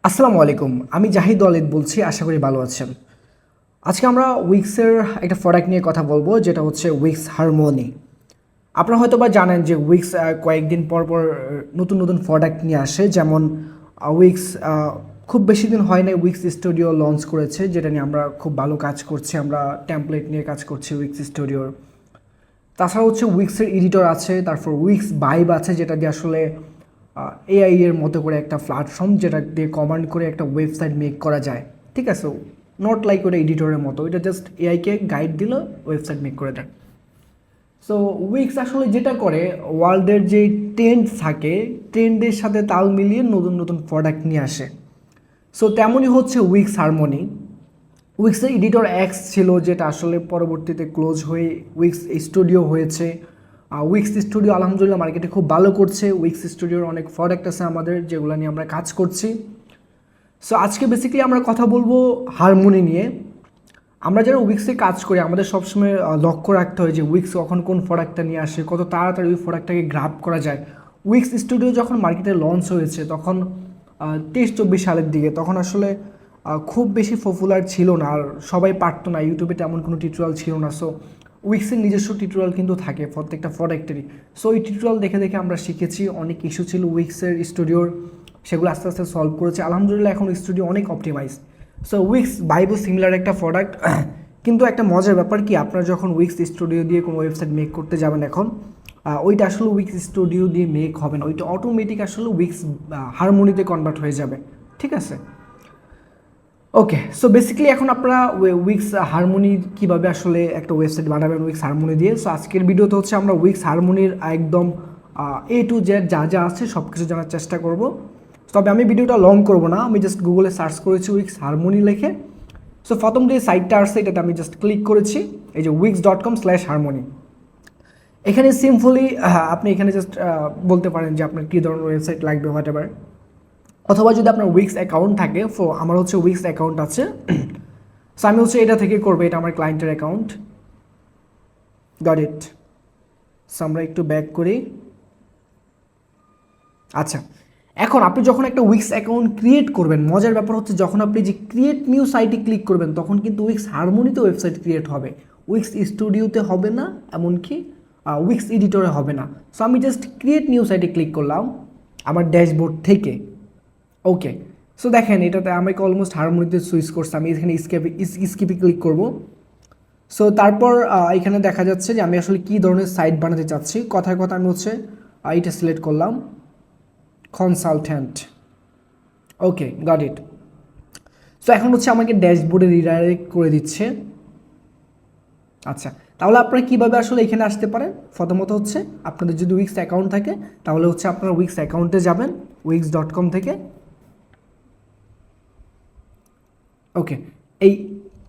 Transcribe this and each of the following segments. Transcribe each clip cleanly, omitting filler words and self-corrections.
আসসালামু আলাইকুম। আমি জাহিদ ওয়ালিদ বলছি। আশা করি ভালো আছেন। আজকে আমরা উইক্সের একটা প্রোডাক্ট নিয়ে কথা বলবো, যেটা হচ্ছে উইক্স হারমোনি। আপনারা হয়তো বা জানেন যে উইক্স কয়েকদিন পর পর নতুন নতুন প্রোডাক্ট নিয়ে আসে। যেমন উইক্স খুব বেশি দিন হয় নাই উইক্স স্টুডিও লঞ্চ করেছে, যেটা নিয়ে আমরা খুব ভালো কাজ করছি। আমরা টেমপ্লেট নিয়ে কাজ করছি উইক্স স্টুডিওর। তাছাড়া হচ্ছে উইক্সের এডিটর আছে, তারপর উইক্স ভাইব আছে, যেটা দিয়ে আসলে এআই এর মতো করে একটা প্ল্যাটফর্ম, যেটা দিয়ে কমান্ড করে একটা ওয়েবসাইট মেক করা যায়। ঠিক আছে, নট লাইক ওটা এডিটরের মতো, এটা জাস্ট এআইকে গাইড দিল, ওয়েবসাইট মেক করে দেয়। সো উইক্স আসলে যেটা করে, ওয়ার্ল্ডের যে ট্রেন্ড থাকে, ট্রেন্ডের সাথে তাল মিলিয়ে নতুন নতুন প্রোডাক্ট নিয়ে আসে। সো তেমনই হচ্ছে উইক্স হারমোনি। উইক্সের এডিটর এক্স ছিল, যেটা আসলে পরবর্তীতে ক্লোজ হয়ে উইক্স স্টুডিও হয়েছে। উইক্স স্টুডিও আলহামদুলিল্লাহ মার্কেটে খুব ভালো করছে। উইক্স স্টুডিওর অনেক প্রোডাক্ট আছে আমাদের, যেগুলো নিয়ে আমরা কাজ করছি। সো আজকে বেসিক্যালি আমরা কথা বলবো হারমোনি নিয়ে। আমরা যারা উইক্সে কাজ করি, আমাদের সবসময় লক্ষ্য রাখতে হয় যে উইক্স কখন কোন প্রোডাক্টটা নিয়ে আসে, কত তাড়াতাড়ি ওই প্রোডাক্টটাকে গ্রাব করা যায়। উইক্স স্টুডিও যখন মার্কেটে লঞ্চ হয়েছে, তখন 23-24 সালের দিকে, তখন আসলে খুব বেশি পপুলার ছিল না, আর সবাই পারতো না। ইউটিউবে তেমন কোনো টিউটোরিয়াল ছিল না। সো উইক্সের নিজস্ব টিউটোরিয়াল কিন্তু থাকে প্রত্যেকটা প্রোডাক্টেরই। সো এই টিউটোরিয়াল দেখে দেখে আমরা শিখেছি। অনেক ইস্যু ছিল উইক্সের স্টুডিওর, সেগুলো আস্তে আস্তে সলভ করেছে। আলহামদুলিল্লাহ এখন স্টুডিও অনেক অপটিমাইজ। সো উইক্স ভাইবও সিমিলার একটা প্রোডাক্ট। কিন্তু একটা মজার ব্যাপার কি, আপনারা যখন উইক্স স্টুডিও দিয়ে কোনো ওয়েবসাইট মেক করতে যাবেন এখন, ওইটা আসলে উইক্স স্টুডিও দিয়ে মেক হবে না, ওইটা অটোমেটিক আসলে উইক্স হারমোনিতে কনভার্ট হয়ে যাবে। ঠিক আছে, ওকে। সো বেসিক্যালি এখন আপনারা উইক্স হারমোনি কীভাবে আসলে একটা ওয়েবসাইট বানাবেন উইক্স হারমোনি দিয়ে। সো আজকের ভিডিওতে হচ্ছে আমরা উইক্স হারমোনির একদম এ টু জেড যা যা আছে সব কিছু জানার চেষ্টা করব। তবে আমি ভিডিওটা লং করব না, আমি জাস্ট গুগলে সার্চ করেছি উইক্স হারমোনি লিখে। সো প্রথম যে সাইটটা আসছে, এটাতে আমি জাস্ট ক্লিক করেছি, এই যে wix.com/harmony। এখানে সিম্পলি আপনি এখানে জাস্ট বলতে পারেন যে আপনার কী ধরনের ওয়েবসাইট লাগবে, হোয়াট এভার। অথবা যদি আপনার উইক্স অ্যাকাউন্ট থাকে, আমার হচ্ছে উইক্স অ্যাকাউন্ট আছে। সো আমি হচ্ছে এটা থেকে করবো, এটা আমার ক্লায়েন্টের অ্যাকাউন্ট। Goat it. সো আমরা একটু ব্যাক করি। আচ্ছা, এখন আপনি যখন একটা উইক্স অ্যাকাউন্ট ক্রিয়েট করবেন, মজার ব্যাপার হচ্ছে যখন আপনি যে ক্রিয়েট নিউ সাইটে ক্লিক করবেন, তখন কিন্তু উইক্স হারমোনিতে ওয়েবসাইট ক্রিয়েট হবে, উইক্স স্টুডিওতে হবে না, এমনকি উইক্স এডিটরে হবে না। সো আমি জাস্ট ক্রিয়েট নিউ সাইটে ক্লিক করলাম আমার ড্যাশবোর্ড থেকে। ওকে, সো দেখেন এটাতে আমাকে অলমোস্ট হারমোনিতে সুইচ করছে। আমি এখানে স্কিপে ক্লিক করব। সো তারপর এখানে দেখা যাচ্ছে যে আমি আসলে কী ধরনের সাইট বানাতে চাচ্ছি। কথায় কথা আমি হচ্ছে এটা সিলেক্ট করলাম, consultant. Okay, got it. So এখন হচ্ছে আমাকে ড্যাশবোর্ডে রিডাইরেক্ট করে দিচ্ছে। আচ্ছা, তাহলে আপনারা কীভাবে আসলে এখানে আসতে পারেন? প্রথমত হচ্ছে আপনাদের যদি উইক্স অ্যাকাউন্ট থাকে, তাহলে হচ্ছে আপনারা উইক্স অ্যাকাউন্টে যাবেন wix.com থেকে। ওকে, এই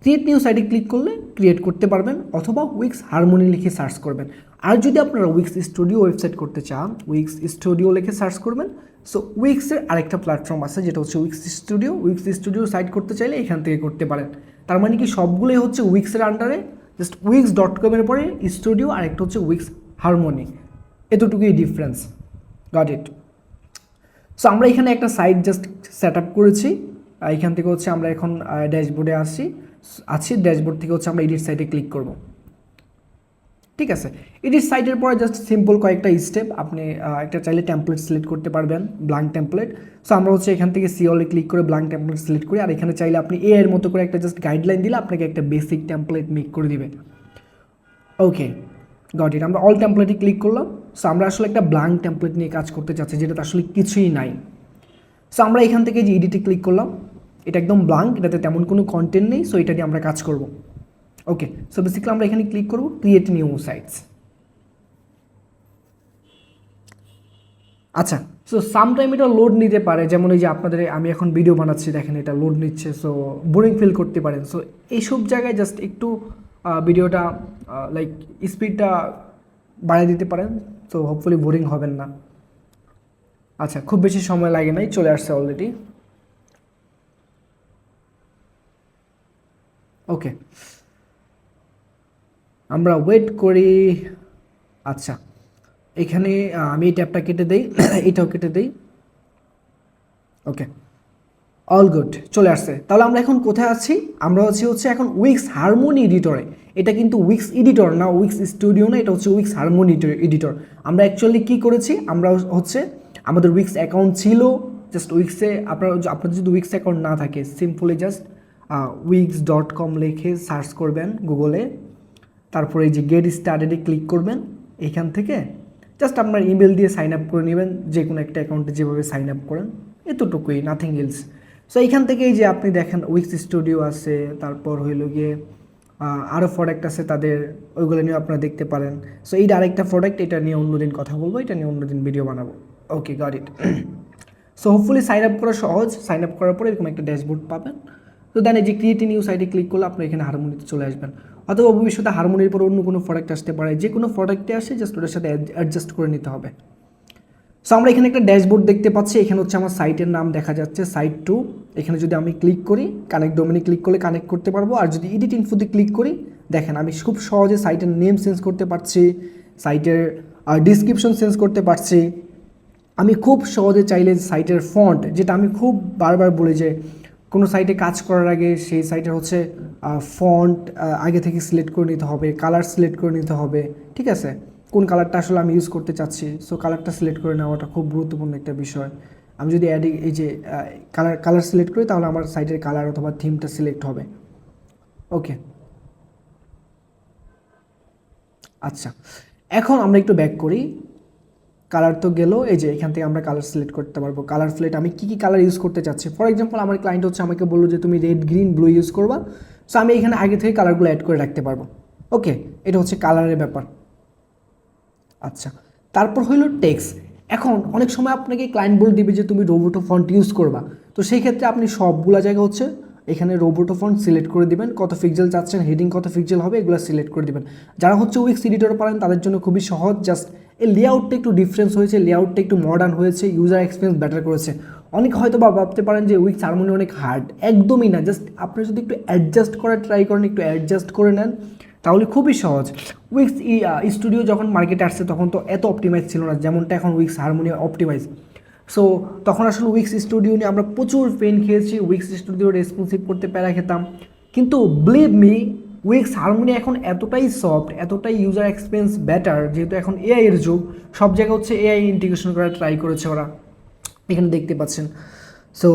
ক্রিয়েট নিউ সাইটে ক্লিক করলে ক্রিয়েট করতে পারবেন, অথবা উইক্স হারমোনি লিখে সার্চ করবেন। আর যদি আপনারা উইক্স স্টুডিও ওয়েবসাইট করতে চান, উইক্স স্টুডিও লিখে সার্চ করবেন। সো উইক্সের আরেকটা প্ল্যাটফর্ম আছে, যেটা হচ্ছে Wix studio. Wix studio site করতে চাইলে এখান থেকে করতে পারেন। তার মানে কি সবগুলোই হচ্ছে উইক্সের আন্ডারে, জাস্ট wix.com-এর পরে স্টুডিও, আরেকটা হচ্ছে উইক্স হারমোনি, এতটুকুই ডিফারেন্স। Goat it. সো আমরা এখানে একটা সাইট জাস্ট সেট আপ করেছি। এখান থেকে হচ্ছে আমরা এখন ড্যাশবোর্ডে আছি। ড্যাশবোর্ড থেকে হচ্ছে আমরা এডিট সাইটে ক্লিক করব। ঠিক আছে, এডিট সাইটের পরে জাস্ট সিম্পল কয়েকটা স্টেপ। আপনি একটা চাইলে টেমপ্লেট সিলেক্ট করতে পারবেন, ব্ল্যাঙ্ক টেমপ্লেট। সো আমরা হচ্ছে এখান থেকে সিওলে ক্লিক করে ব্ল্যাঙ্ক টেমপ্লেট সিলেক্ট করি। আর এখানে চাইলে আপনি এর মতো করে একটা জাস্ট গাইডলাইন দিলে আপনাকে একটা বেসিক টেমপ্লেট মেক করে দিবে। ওকে, গট ইট। আমরা অল টেমপ্লেটে ক্লিক করলাম। সো আমরা আসলে একটা ব্ল্যাঙ্ক টেমপ্লেট নিয়ে কাজ করতে চাচ্ছি, যেটাতে আসলে কিছুই নাই। সো আমরা এখান থেকে যে এডিটে ক্লিক করলাম, এটা একদম ব্ল্যাঙ্ক, এটাতে তেমন কোনো কন্টেন্ট নেই। সো এটা দিয়ে আমরা কাজ করব। ওকে, সো বেসিক্যালি আমরা এখানে ক্লিক করব ক্রিয়েট নিউ সাইটস। আচ্ছা, সো সামটাইম এটা লোড নিতে পারে, যেমন এই যে আপনাদের আমি এখন ভিডিও বানাচ্ছি, দেখেন এটা লোড নিচ্ছে। সো বোরিং ফিল করতে পারেন। সো এইসব জায়গায় জাস্ট একটু ভিডিওটা লাইক স্পিডটা বাড়িয়ে দিতে পারেন। সো হোপফুলি বোরিং হবেন না। আচ্ছা, খুব বেশি সময় লাগে নাই, চলে আসছে অলরেডি। ওকে, আমরা ওয়েট করি। আচ্ছা, এখানে আমি এই ট্যাবটা কেটে দেই, এটাও কেটে দেই। ওকে, অল গুড, চলে আসছে। তাহলে আমরা এখন কোথায় আছি? আমরা হচ্ছে এখন উইক্স হারমোনি এডিটরে। এটা কিন্তু উইক্স এডিটর না, উইক্স স্টুডিও না, এটা হচ্ছে উইক্স হারমোনি এডিটর। আমরা অ্যাকচুয়ালি কী করেছি, আমরা হচ্ছে আমাদের উইক্স অ্যাকাউন্ট ছিল, জাস্ট উইক্সে আপনার যদি উইক্স অ্যাকাউন্ট না থাকে সিম্পলি জাস্ট wix.com লিখে সার্চ করবেন গুগলে, তারপরে এই যে গেট স্টার্টেডে ক্লিক করবেন। এখান থেকে জাস্ট আপনার ইমেল দিয়ে সাইন আপ করে নেবেন, যে কোনো একটা অ্যাকাউন্টে যেভাবে সাইন আপ করেন, এতটুকুই, নাথিং এলস। সো এইখান থেকে এই যে আপনি দেখেন উইক্স স্টুডিও আছে, তারপর হইল গিয়ে আরও প্রোডাক্ট আছে তাদের, ওইগুলো নিয়ে আপনারা দেখতে পারেন। সো এইটা আরেকটা প্রোডাক্ট, এটা নিয়ে অন্যদিন কথা বলবো, এটা নিয়ে অন্যদিন ভিডিও বানাবো। Okay, got it. So hopefully sign up করা সহজ। সাইন আপ করার পরে এরকম একটা ড্যাশবোর্ড পাবেন। তো দেন এই যে ক্রিয়েট নিউ সাইটে ক্লিক করলে আপনি এখানে হারমোনিতে চলে আসবেন, অথবা ভবিষ্যতে হারমোনির পর অন্য কোনো প্রোডাক্ট আসতে পারে, যে কোনো প্রোডাক্টে আসে জাস্ট ওটার সাথে অ্যাডজাস্ট করে নিতে হবে। সো আমরা এখানে একটা ড্যাশবোর্ড দেখতে পাচ্ছি, এখানে হচ্ছে আমার সাইটের নাম দেখা যাচ্ছে সাইট 2। এখানে যদি আমি ক্লিক করি, কানেক্ট ডোমেনে ক্লিক করলে কানেক্ট করতে পারবো, আর যদি এডিট ইনফোতে ক্লিক করি, দেখেন আমি খুব সহজে সাইটের নেম চেঞ্জ করতে পারছি, সাইটের ডিসক্রিপশন চেঞ্জ করতে পারছি। আমি খুব সহজে চাইলে সাইটের ফন্ট, যেটা আমি খুব বারবার বলি যে কোনো সাইটে কাজ করার আগে সেই সাইটের হচ্ছে ফন্ট আগে থেকে সিলেক্ট করে নিতে হবে, কালার সিলেক্ট করে নিতে হবে, ঠিক আছে, কোন কালারটা আসলে আমি ইউজ করতে চাচ্ছি। সো কালারটা সিলেক্ট করে নেওয়াটা খুব গুরুত্বপূর্ণ একটা বিষয়। আমি যদি এই যে কালার সিলেক্ট করি, তাহলে আমার সাইটের কালার অথবা থিমটা সিলেক্ট হবে। ওকে, আচ্ছা, এখন আমরা একটু ব্যাক করি। কালার তো গেল, এই যে এখান থেকে আমরা কালার সিলেক্ট করতে পারবো। কালার ফ্লেট আমি কী কালার ইউজ করতে চাচ্ছি, ফর এক্সাম্পল আমার ক্লায়েন্ট হচ্ছে আমাকে বললো যে তুমি রেড, গ্রিন, ব্লু ইউজ করবা। সো আমি এখানে আগে থেকে কালারগুলো অ্যাড করে রাখতে পারবো। ওকে, এটা হচ্ছে কালারের ব্যাপার। আচ্ছা, তারপর হইল টেক্সট। এখন অনেক সময় আপনাকে ক্লায়েন্ট বলে দিবে যে তুমি রোবোটো ফন্ট ইউজ করবা, তো সেই ক্ষেত্রে আপনি সবগুলা জায়গা হচ্ছে এখানে রোবোটো ফন্ট সিলেক্ট করে দিবেন, কত পিক্সেল চাচ্ছেন, হেডিং কত পিক্সেল হবে, এগুলো সিলেক্ট করে দিবেন। যারা হচ্ছে উইক্স এডিটর পারেন তাদের জন্য খুবই সহজ, জাস্ট এই লেআউটটা একটু ডিফারেন্স হয়েছে, লেআউটটা একটু মডার্ন হয়েছে, ইউজার এক্সপিরিয়েন্স বেটার করেছে। অনেক হয়তো বা ভাবতে পারেন যে উইক্স হারমোনি অনেক হার্ড, একদমই না, জাস্ট আপনি যদি একটু অ্যাডজাস্ট করার ট্রাই করেন, একটু অ্যাডজাস্ট করে নেন, তাহলে খুবই সহজ। উইক্স স্টুডিও যখন মার্কেটে আসছে তখন তো এত অপটিমাইজ ছিল না যেমনটা এখন উইক্স হারমোনি অপটিমাইজ। সো তখন আসলে উইক্স স্টুডিও নিয়ে আমরা প্রচুর পেন খেয়েছি, উইক্স স্টুডিও রেসপন্সিভ করতে প্যারা খেতাম, কিন্তু বিলিভ মি উইক্স হারমোনি এখন এতটাই সফট, এতটাই ইউজার এক্সপিরিয়েন্স বেটার, যেহেতু এখন এআই এর যুগ, সব জায়গায় হচ্ছে এআই ইন্টিগ্রেশন করার ট্রাই করেছে ওরা, এখানে দেখতে পাচ্ছেন। সো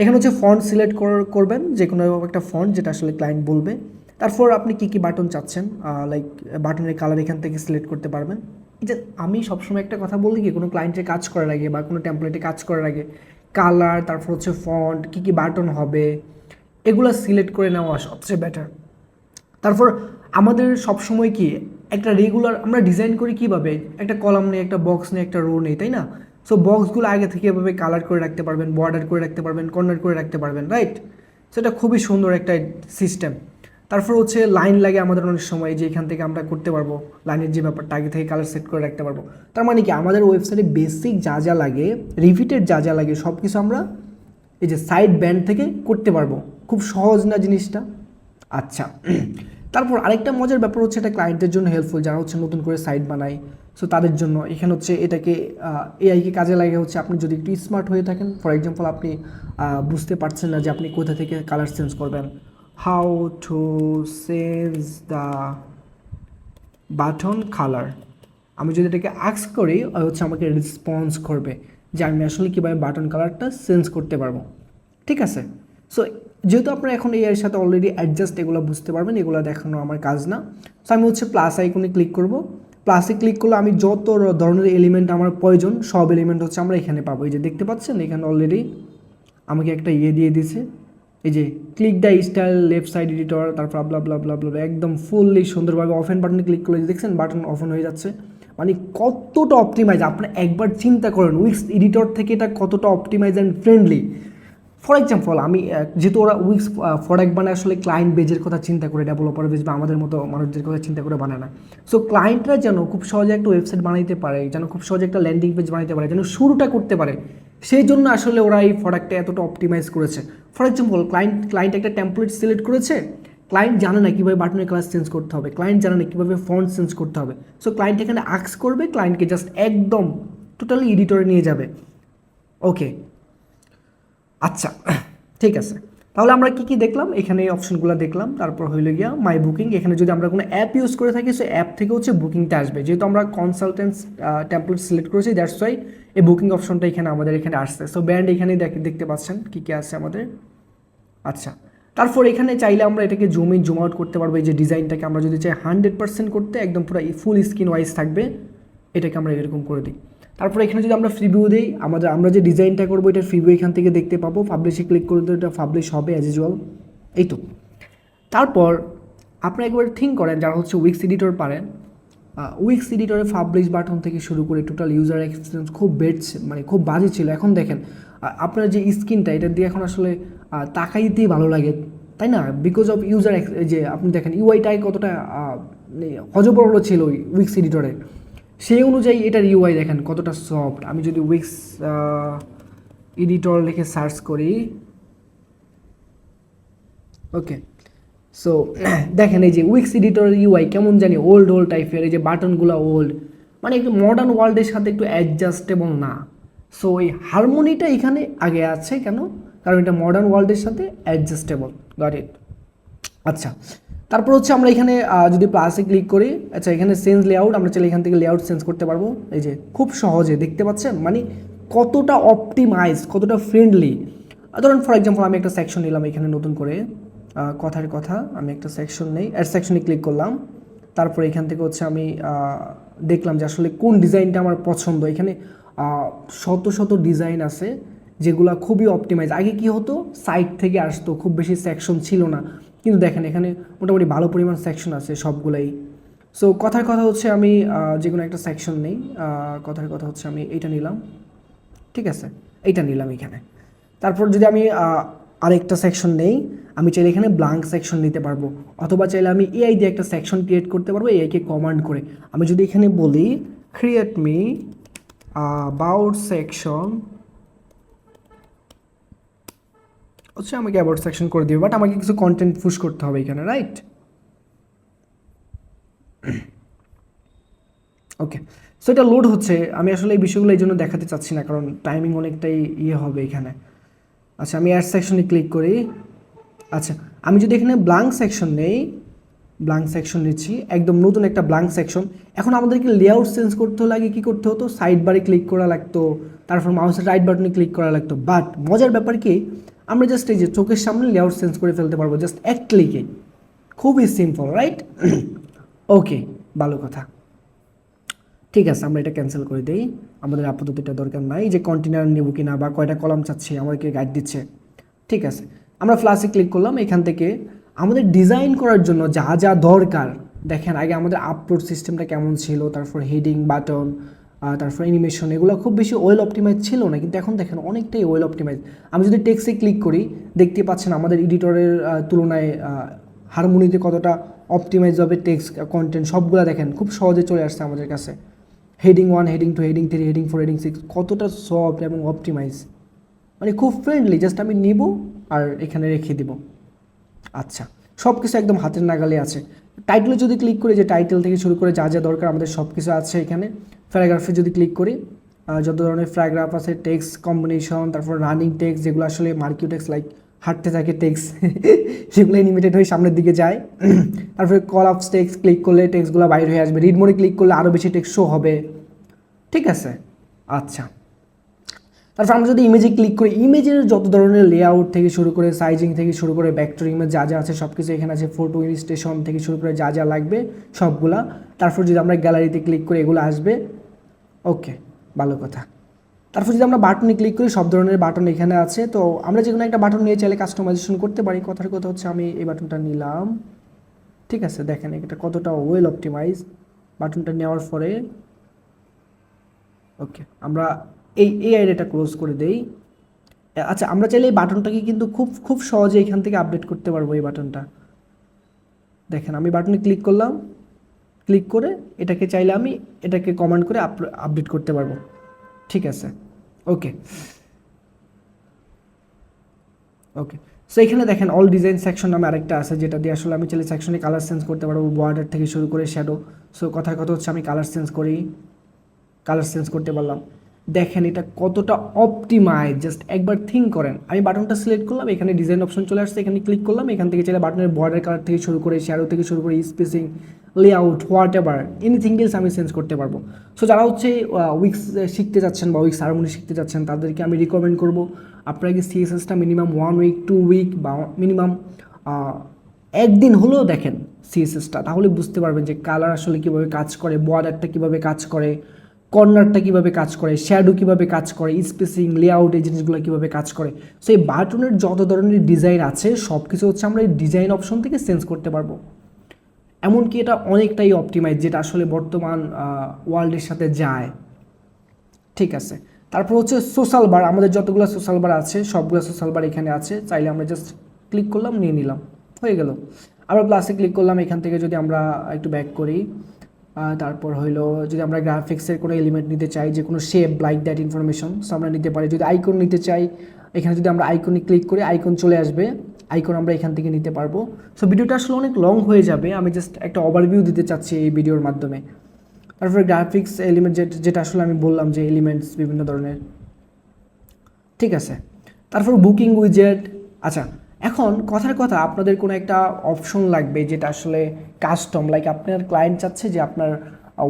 এখানে হচ্ছে ফন্ট সিলেক্ট করবেন, যে কোনো একটা ফন্ট যেটা আসলে ক্লায়েন্ট বলবে। তারপর আপনি কী কী বাটন চাচ্ছেন, লাইক বাটনের কালার এখান থেকে সিলেক্ট করতে পারবেন। যে আমি সবসময় একটা কথা বলি কি, কোনো ক্লায়েন্টের কাজ করার আগে বা কোনো টেমপ্লেটে কাজ করার আগে কালার, তারপর হচ্ছে ফন্ট, কী কী বাটন হবে, এগুলো সিলেক্ট করে নেওয়া সবচেয়ে বেটার। তারপর আমাদের সবসময় কি একটা রেগুলার আমরা ডিজাইন করি কীভাবে, একটা কলাম নেই, একটা বক্স নেই, একটা রো নেই, তাই না? সো বক্সগুলো আগে থেকে এভাবে কালার করে রাখতে পারবেন, বর্ডার করে রাখতে পারবেন, কর্নার করে রাখতে পারবেন, রাইট? সেটা খুবই সুন্দর একটা সিস্টেম। তারপর হচ্ছে লাইন লাগে আমাদের অনেক সময়, যে এখান থেকে আমরা করতে পারবো লাইনের যে ব্যাপারটা, আগে থেকে কালার সেট করে রাখতে পারবো। তার মানে কি আমাদের ওয়েবসাইটে বেসিক যা যা লাগে, রিপিটেড যা যা লাগে, সব কিছু আমরা এই যে সাইড ব্যান্ড থেকে করতে পারবো। খুব সহজ না জিনিসটা? আচ্ছা, তারপর আরেকটা মজার ব্যাপার হচ্ছে এটা ক্লায়েন্টের জন্য হেল্পফুল, যারা হচ্ছে নতুন করে সাইট বানায়, সো তাদের জন্য এখানে হচ্ছে এটাকে এআইকে কাজে লাগে হচ্ছে আপনি যদি একটু স্মার্ট হয়ে থাকেন, ফর এক্সাম্পল আপনি বুঝতে পারছেন না যে আপনি কোথা থেকে কালার চেঞ্জ করবেন, how to change the button colour, আমি যদি এটাকে আস্ক করি হচ্ছে আমাকে রেসপন্স করবে যে আমি আসলে কীভাবে বাটন কালারটা চেঞ্জ করতে পারবো, ঠিক আছে? সো যেহেতু আপনারা এখন এই এর সাথে অলরেডি অ্যাডজাস্ট এগুলো বুঝতে পারবেন, এগুলো দেখানো আমার কাজ না। সো আমি হচ্ছে প্লাস আইকনে ক্লিক করব, প্লাসে ক্লিক করলে আমি যত ধরনের এলিমেন্ট আমার প্রয়োজন সব এলিমেন্ট হচ্ছে আমরা এখানে পাবো। এই যে দেখতে পাচ্ছেন এখানে অলরেডি আমাকে একটা দিয়ে দিয়েছে, এই যে click the style left side editor, তারপর ব্লা ব্লা ব্লা ব্লা, একদম ফুললি সুন্দরভাবে অফেন বাটনে ক্লিক করলে দেখছেন বাটন অফেন হয়ে যাচ্ছে। মানে কতটা অপটিমাইজ, আপনি একবার চিন্তা করেন উইক্স এডিটর থেকে এটা কতটা optimize and friendly. For example আমি যেহেতু ওরা উইক্স প্রোডাক্ট বানায় আসলে ক্লায়েন্ট বেজের কথা চিন্তা করে, ডেভেলপার বেজ বা আমাদের মতো মানুষদের কথা চিন্তা করে বানায় না। সো ক্লায়েন্টরা যেন খুব সহজে একটা ওয়েবসাইট বানাইতে পারে, যেন খুব সহজে একটা ল্যান্ডিং পেজ বানাইতে পারে, যেন শুরুটা করতে পারে, সেই জন্য আসলে ওরা এই প্রোডাক্টটা এতটা অপটিমাইজ করেছে। ফর এক্সাম্পল ক্লায়েন্ট একটা টেমপ্লেট সিলেক্ট করেছে, ক্লায়েন্ট জানে না কীভাবে বাটনের কালার চেঞ্জ করতে হবে, ক্লায়েন্ট জানে না কীভাবে ফন্ট চেঞ্জ করতে হবে। সো ক্লায়েন্ট এখানে আস্ক করবে, ক্লায়েন্টকে জাস্ট একদম টোটালি এডিটরে নিয়ে যাবে। ওকে, আচ্ছা, ঠিক আছে, তাহলে আমরা কি কি দেখলাম, এখানে এই অপশনগুলো দেখলাম। তারপর হইলো গিয়া মাই বুকিং, এখানে যদি আমরা কোনো অ্যাপ ইউজ করে থাকি সো অ্যাপ থেকে হচ্ছে বুকিংটা আসবে, যেহেতু আমরা কনসালটেন্স টেমপ্লেট সিলেক্ট করেছি দ্যাটস ওয়াই এই বুকিং অপশনটা এখানে আমাদের এখানে আসছে। সো ব্যান্ড এখানে দেখতে পাচ্ছেন কী কী আছে আমাদের। আচ্ছা, তারপর এখানে চাইলে আমরা এটাকে জুম ইন জুম আউট করতে পারবো। এই যে ডিজাইনটাকে আমরা যদি চাই 100% করতে, একদম পুরো ফুল স্ক্রিন ওয়াইজ থাকবে, এটাকে আমরা এরকম করে দিই। তারপর এখানে যদি আমরা ফ্রিভিউ দিই, আমরা যে ডিজাইনটা করবো এটার ফ্রিভিউ এখান থেকে দেখতে পাবো। পাবলিশে ক্লিক করলে এটা পাবলিশ হবে অ্যাজ ইউজুয়াল। এই তো। তারপর আপনি একবার থিঙ্ক করেন যারা হচ্ছে উইক্স এডিটর পারেন, উইক্স এডিটরে পাবলিশ বাটন থেকে শুরু করে টোটাল ইউজার এক্সপিরিয়েন্স খুব মানে খুব বাজে ছিল। এখন দেখেন আপনার যে স্ক্রিনটা এটা দিয়ে এখন আসলে তাকাইতেই ভালো লাগে, তাই না? বিকজ অফ ইউজার, যে আপনি দেখেন ইউআইটাই কতটা হজবরল ছিল উইক্স এডিটরে, সেই অনুযায়ী এটার ইউআই দেখেন কতটা সফট। আমি যদি উইক্স এডিটর লিখে সার্চ করি, ওকে, সো দেখেন এই যে উইক্স এডিটরের ইউআই কেমন জানি ওল্ড টাইপের, এই যে বাটনগুলো ওল্ড, মানে একটু মডার্ন ওয়ার্ল্ডের সাথে একটু অ্যাডজাস্টেবল না। সো এই হারমোনিটা এখানে আগে আছে কেন, কারণ এটা মডার্ন ওয়ার্ল্ডের সাথে অ্যাডজাস্টেবল। Got it. আচ্ছা, তারপর হচ্ছে আমরা এখানে যদি প্লাসে ক্লিক করি, আচ্ছা এখানে চেঞ্জ লেআউট, আমরা চাইলে এখান থেকে লেআউট চেঞ্জ করতে পারবো। এই যে খুব সহজে দেখতে পাচ্ছেন, মানে কতটা অপটিমাইজ, কতটা ফ্রেন্ডলি। ধরুন ফর এক্সাম্পল আমি একটা সেকশন নিলাম এখানে নতুন করে, কথার কথা আমি একটা সেকশন নেই, অ্যাড সেকশনে ক্লিক করলাম। তারপরে এখান থেকে হচ্ছে আমি দেখলাম যে আসলে কোন ডিজাইনটা আমার পছন্দ। এখানে শত শত ডিজাইন আছে যেগুলো খুবই অপটিমাইজ। আগে কি হতো, সাইট থেকে আসতো, খুব বেশি সেকশন ছিল না, কিন্তু দেখেন এখানে মোটামুটি ভালো পরিমাণ সেকশন আছে সবগুলাই। সো কথার কথা হচ্ছে আমি যে কোনো একটা সেকশন নেই, কথার কথা হচ্ছে আমি এইটা নিলাম, ঠিক আছে, এইটা নিলাম এখানে। তারপর যদি আমি আরেকটা সেকশন নেই, আমি চাইলে এখানে ব্লাঙ্ক সেকশন নিতে পারবো, অথবা চাইলে আমি এআই দিয়ে একটা সেকশন ক্রিয়েট করতে পারবো এআইকে কমান্ড করে। আমি যদি এখানে বলি ক্রিয়েট মি অ্যাবাউট সেকশন, হচ্ছে আমাকে অ্যাবাউট সেকশন করে দিবে, বাট আমাকে কিছু কন্টেন্ট পুশ করতে হবে এখানে, রাইট? ওকে, সো এটা লোড হচ্ছে। আমি আসলে এই বিষয়গুলো এই জন্য দেখাতে চাচ্ছি না, কারণ টাইমিং অনেকটাই হবে এখানে। আচ্ছা, আমি অ্যাড সেকশনে ক্লিক করি। আচ্ছা, আমি যদি এখানে ব্লাঙ্ক সেকশন নেই, ব্লাঙ্ক সেকশন নিচ্ছি, একদম নতুন একটা ব্লাঙ্ক সেকশন। এখন আমাদেরকে লেআউট চেঞ্জ করতে হলে আগে কী করতে হতো, সাইড বারে ক্লিক করা লাগতো, তারপর মাউসের রাইট বাটনে ক্লিক করা লাগতো। বাট মজার ব্যাপার কি, আমরা জাস্ট এই যে চোখের সামনে লেআউট চেঞ্জ করে ফেলতে পারবো জাস্ট এক ক্লিকে, খুবই সিম্পল, রাইট? ওকে, ভালো কথা। ঠিক আছে, আমরা এটা ক্যান্সেল করে দিই, আমাদের আপাতত এটা দরকার নাই। যে কন্টেনার নেব কি না বা কয়টা কলাম চাচ্ছি আমাদেরকে গাইড দিচ্ছে। ঠিক আছে, আমরা ফ্লাশে ক্লিক করলাম। এখান থেকে আমাদের ডিজাইন করার জন্য যা যা দরকার, দেখেন আগে আমাদের আপলোড সিস্টেমটা কেমন ছিল, তারপর হেডিং, বাটন, তারপর অ্যানিমেশন, এগুলো খুব বেশি ওয়েল অপটিমাইজ ছিল না, কিন্তু এখন দেখেন অনেকটাই ওয়েল অপটিমাইজ। আমি যদি টেক্সটে ক্লিক করি, দেখতে পাচ্ছেন আমাদের এডিটরের তুলনায় হারমোনিতে কতটা অপটিমাইজ হবে টেক্সট কন্টেন্ট, সবগুলো দেখেন খুব সহজে চলে আসছে আমাদের কাছে। Heading 1, heading 2, heading 3, heading 4, heading 6 কতটা সফট এবং অপটিমাইজ, মানে খুব ফ্রেন্ডলি। জাস্ট আমি নিব আর এখানে রেখে দিব। আচ্ছা, সব কিছু একদম হাতের নাগালে আছে। টাইটেলে যদি ক্লিক করি, যে টাইটেল থেকে শুরু করে যা যা দরকার আমাদের সব কিছু আছে এখানে। প্যারাগ্রাফে যদি ক্লিক করি, যত ধরনের প্যারাগ্রাফ আছে, টেক্সট কম্বিনেশন, তারপর রানিং টেক্সট যেগুলো আসলে মার্কিউ টেক্সট, লাইক হাঁটতে থাকে টেক্সট সেগুলো অ্যানিমেটেড হয়ে সামনের দিকে যায়। তারপরে কল আপস টেক্সট ক্লিক করলে টেক্সটগুলো বাইরে হয়ে আসবে। রিড মোডে ক্লিক করলে আরও বেশি টেক্সট শো হবে, ঠিক আছে? আচ্ছা, তারপর আমরা যদি ইমেজে ক্লিক করি, ইমেজের যত ধরনের লেআউট থেকে শুরু করে সাইজিং থেকে শুরু করে ভেক্টর ইমেজ যা যা আছে সব কিছু এখানে আছে। ফটো ইলিস্ট্রেশন থেকে শুরু করে যা যা লাগবে সবগুলা। তারপর যদি আমরা গ্যালারিতে ক্লিক করি এগুলো আসবে। ওকে, ভালো কথা। তারপর যদি আমরা বাটনে ক্লিক করি, সব ধরনের বাটন এখানে আছে। তো আমরা যে কোনো একটা বাটন নিয়ে চাইলে কাস্টমাইজেশন করতে পারি। কথার কথা হচ্ছে আমি এই বাটনটা নিলাম, ঠিক আছে? দেখেন এটা কতটা ওয়েল অপটিমাইজ। বাটনটা নেওয়ার পরে ওকে, আমরা এই আইডিয়াটা ক্লোজ করে দেই। আচ্ছা, আমরা চাইলে এই বাটনটাকে কিন্তু খুব খুব সহজে এখান থেকে আপডেট করতে পারবো। এই বাটনটা দেখেন, আমি বাটনে ক্লিক করলাম, ক্লিক করে এটাকে চাইলে আমি এটাকে কমান্ড করে আপডেট করতে পারবো, ঠিক আছে? ওকে ওকে, সো এখানে দেখেন অল ডিজাইন সেকশন নামে আরেকটা আছে, যেটা দিয়ে আসলে আমি চাইলে সেকশনে কালার চেঞ্জ করতে পারবো, বর্ডার থেকে শুরু করে শ্যাডো। সো কথার কথা হচ্ছে আমি কালার চেঞ্জ করি, কালার চেঞ্জ করতে পারলাম। দেখেন এটা কতটা অপটিমাইজ, জাস্ট একবার থিঙ্ক করেন। আমি বাটনটা সিলেক্ট করলাম, এখানে ডিজাইন অপশন চলে আসছে, এখানে ক্লিক করলাম, এখান থেকে চাইলে বাটনের বর্ডার কালার থেকে শুরু করে শ্যাডো থেকে শুরু করে spacing, layout, what ever anything else আমি চেঞ্জ করতে পারবো। সো যারা হচ্ছে উইক্স শিখতে যাচ্ছেন বা উইক্স হারমোনি শিখতে যাচ্ছেন তাদেরকে আমি রিকমেন্ড করবো আপনারা কি সিএসএসটা মিনিমাম 1 উইক 2 উইক বা মিনিমাম একদিন হলেও দেখেন সিএসএসটা, তাহলে বুঝতে পারবেন যে কালার আসলে কীভাবে কাজ করে, বর্ডারটা কীভাবে কাজ করে, কর্নারটা কীভাবে কাজ করে, শ্যাডো কীভাবে কাজ করে, স্পেসিং, লেআউট এই জিনিসগুলো কীভাবে কাজ করে। সো এই বাটনের যত ধরনের ডিজাইন আছে সব কিছু হচ্ছে আমরা এই ডিজাইন অপশন থেকে চেঞ্জ করতে পারবো। এমনকি এটা অনেকটাই অপটিমাইজ, যেটা আসলে বর্তমান ওয়ার্ল্ডের সাথে যায়। ঠিক আছে, তারপর হচ্ছে সোশ্যাল বার, আমাদের যতগুলো সোশ্যাল বার আছে সবগুলো সোশ্যাল বার এখানে আছে, চাইলে আমরা জাস্ট ক্লিক করলাম, নিয়ে নিলাম, হয়ে গেল। আবার প্লাসে ক্লিক করলাম, এখান থেকে যদি আমরা একটু ব্যাক করি, তারপর হইলো যদি আমরা গ্রাফিক্সের কোনো এলিমেন্ট নিতে চাই, যে কোনো shape like that information so আমরা নিতে পারি। যদি আইকন নিতে চাই, এখানে যদি আমরা আইকনে ক্লিক করি আইকন চলে আসবে, আইকন আমরা এখান থেকে নিতে পারবো। সো ভিডিওটা আসলে অনেক লং হয়ে যাবে, আমি জাস্ট একটা ওভারভিউ দিতে চাচ্ছি এই ভিডিওর মাধ্যমে। তারপরে গ্রাফিক্স এলিমেন্ট যেটা আসলে আমি বললাম যে এলিমেন্টস বিভিন্ন ধরনের, ঠিক আছে। তারপর বুকিং উইজেট। আচ্ছা, এখন কথার কথা আপনাদের কোনো একটা অপশন লাগবে যেটা আসলে কাস্টম, লাইক আপনার ক্লায়েন্ট চাচ্ছে যে আপনার